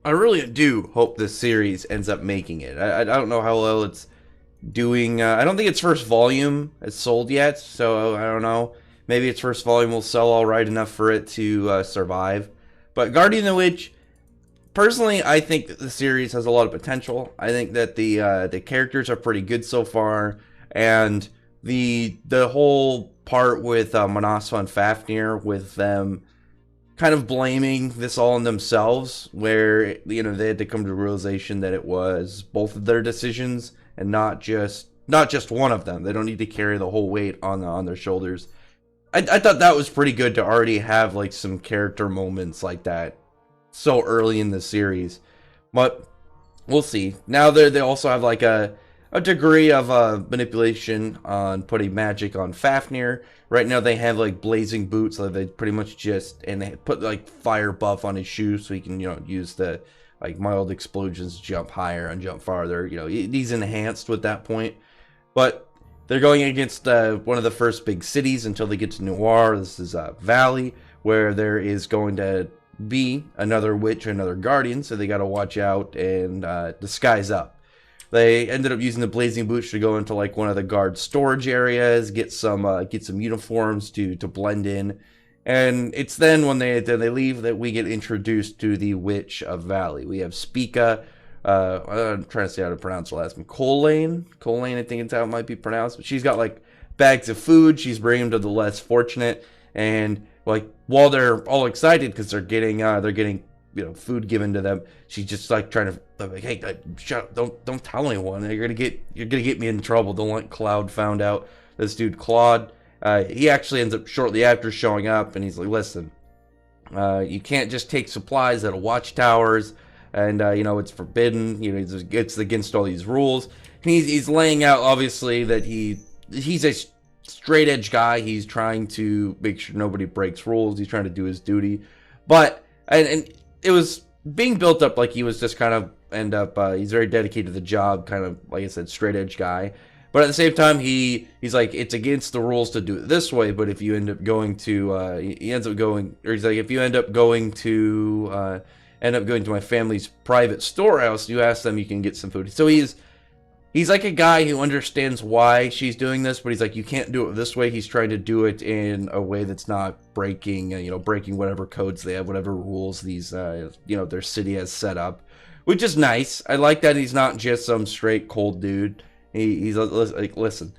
I really do hope this series ends up making it. I don't know how well it's doing. I don't think its first volume is sold yet, so I don't know. Maybe its first volume will sell all right enough for it to survive. But Guardian of the Witch, personally, I think that the series has a lot of potential. I think that the characters are pretty good so far, and the whole part with Manasva and Fafnir, with them kind of blaming this all on themselves, where they had to come to the realization that it was both of their decisions and not just one of them. They don't need to carry the whole weight on their shoulders. I thought that was pretty good to already have like some character moments like that so early in the series, but we'll see. Now they also have like a degree of manipulation on putting magic on Fafnir. Right now they have like blazing boots, so they pretty much and they put like fire buff on his shoes so he can use the like mild explosions to jump higher and jump farther. He's enhanced with that point, but they're going against one of the first big cities until they get to Noir. This is Valley, where there is going to be another witch, another guardian, so they got to watch out and disguise up. They ended up using the blazing boots to go into like one of the guard storage areas, get some uniforms to blend in, and it's then when they leave that we get introduced to the Witch of Valley. We have Spica. I'm trying to see how to pronounce her last name. Colane, I think it's how it might be pronounced. But she's got like bags of food. She's bringing them to the less fortunate, and like while they're all excited because they're getting food given to them, she's just like trying to like, hey, shut up, don't tell anyone. You're gonna get me in trouble. Don't let Cloud found out. This dude Claude, he actually ends up shortly after showing up, and he's like, listen, you can't just take supplies out of watchtowers, and it's forbidden. It's against all these rules. And he's laying out obviously that he's a straight edge guy. He's trying to make sure nobody breaks rules. He's trying to do his duty, but and it was being built up like he was just kind of he's very dedicated to the job, kind of like I said, straight edge guy. But at the same time, he's like, it's against the rules to do it this way. But if you end up going to he ends up going, or he's like, if you end up going to my family's private storehouse, you ask them, you can get some food. So he's like a guy who understands why she's doing this, but he's like, you can't do it this way. He's trying to do it in a way that's not breaking whatever codes they have, whatever rules these, their city has set up, which is nice. I like that he's not just some straight cold dude. He's like, listen,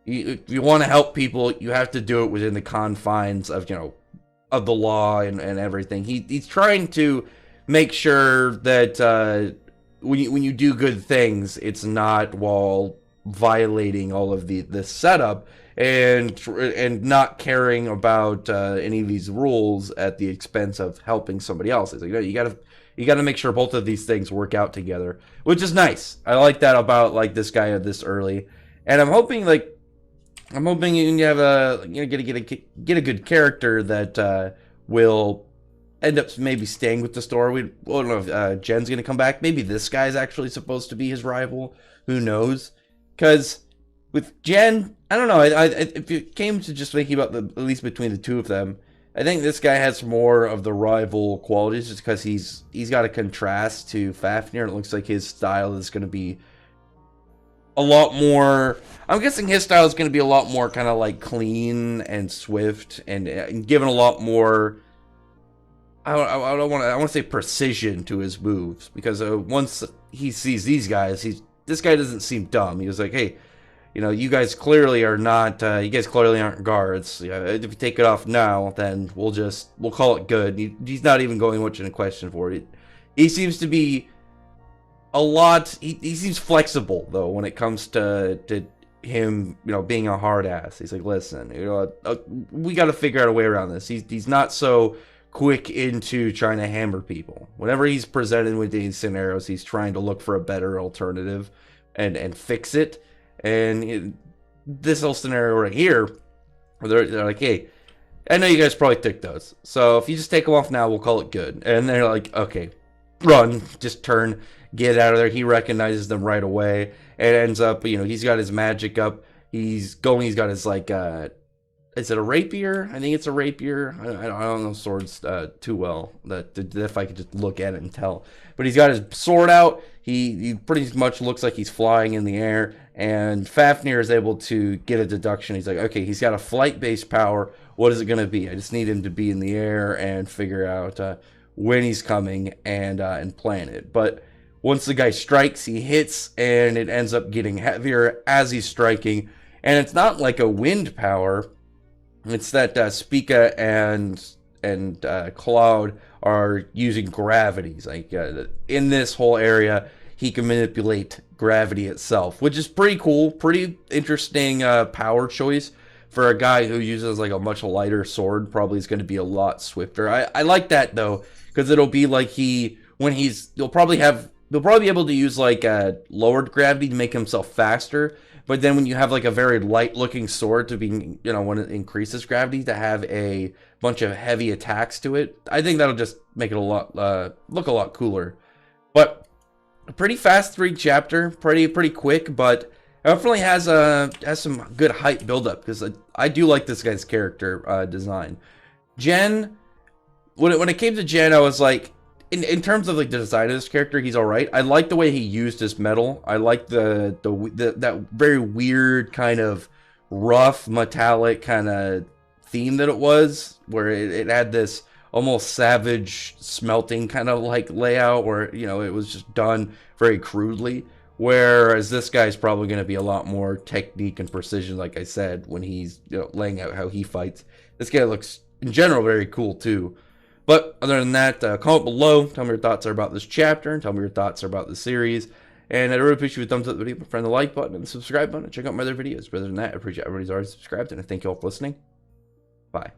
if you want to help people, you have to do it within the confines of, of the law and everything. He's trying to make sure that, when you do good things, it's not while violating all of the setup and not caring about any of these rules at the expense of helping somebody else. It's like, no, you gotta make sure both of these things work out together, which is nice. I like that about like this guy this early, and I'm hoping you have get a good character that will end up maybe staying with the story. We don't know if Jen's gonna come back. Maybe this guy's actually supposed to be his rival. Who knows? Because with Jen, I don't know. If it came to just thinking about at least between the two of them, I think this guy has more of the rival qualities, just because he's got a contrast to Fafnir. It looks like his style is going to be a lot more. I'm guessing his style is going to be a lot more kind of like clean and swift, and given a lot more. I want to say precision to his moves, because once he sees these guys, this guy doesn't seem dumb. He was like, hey, you guys clearly are not. You guys clearly aren't guards. If you take it off now, then we'll call it good. He's not even going much in a question for it. He seems to be a lot. He seems flexible though when it comes to him, being a hard ass. He's like, listen, we got to figure out a way around this. He's not so quick into trying to hammer people. Whenever he's presented with these scenarios, he's trying to look for a better alternative and fix it. And this whole scenario right here, where they're like, hey, I know you guys probably took those, so if you just take them off now, we'll call it good. And they're like, okay, run, just turn, get out of there. He recognizes them right away, and ends up, he's got his magic up. He's got his like is it a rapier? I think it's a rapier. I don't know swords too well. That if I could just look at it and tell. But he's got his sword out. He pretty much looks like he's flying in the air. And Fafnir is able to get a deduction. He's like, okay, he's got a flight-based power. What is it going to be? I just need him to be in the air and figure out when he's coming and plan it. But once the guy strikes, he hits, and it ends up getting heavier as he's striking. And it's not like a wind power. It's that Spica and Cloud are using gravities. Like in this whole area, he can manipulate gravity itself, which is pretty cool, pretty interesting power choice for a guy who uses like a much lighter sword. Probably is going to be a lot swifter. I like that though, because it'll be like he'll probably be able to use like lowered gravity to make himself faster. But then when you have like a very light looking sword to be, when it increases gravity, to have a bunch of heavy attacks to it, I think that'll just make it look a lot cooler. But a pretty fast 3-chapter, pretty quick, but it definitely has some good hype buildup, because I do like this guy's character design. Jen, when it came to Jen, I was like, in terms of like the design of this character, he's all right. I like the way he used his metal. I like that very weird kind of rough metallic kind of theme that it was, where it had this almost savage smelting kind of like layout, where it was just done very crudely. Whereas this guy's probably going to be a lot more technique and precision, like I said, when he's laying out how he fights. This guy looks in general very cool too. But other than that, comment below. Tell me your thoughts are about this chapter. And tell me your thoughts are about the series. And I'd really appreciate you a thumbs up the video, friend the like button, and the subscribe button. And check out my other videos. But other than that, I appreciate everybody's already subscribed. And I thank you all for listening. Bye.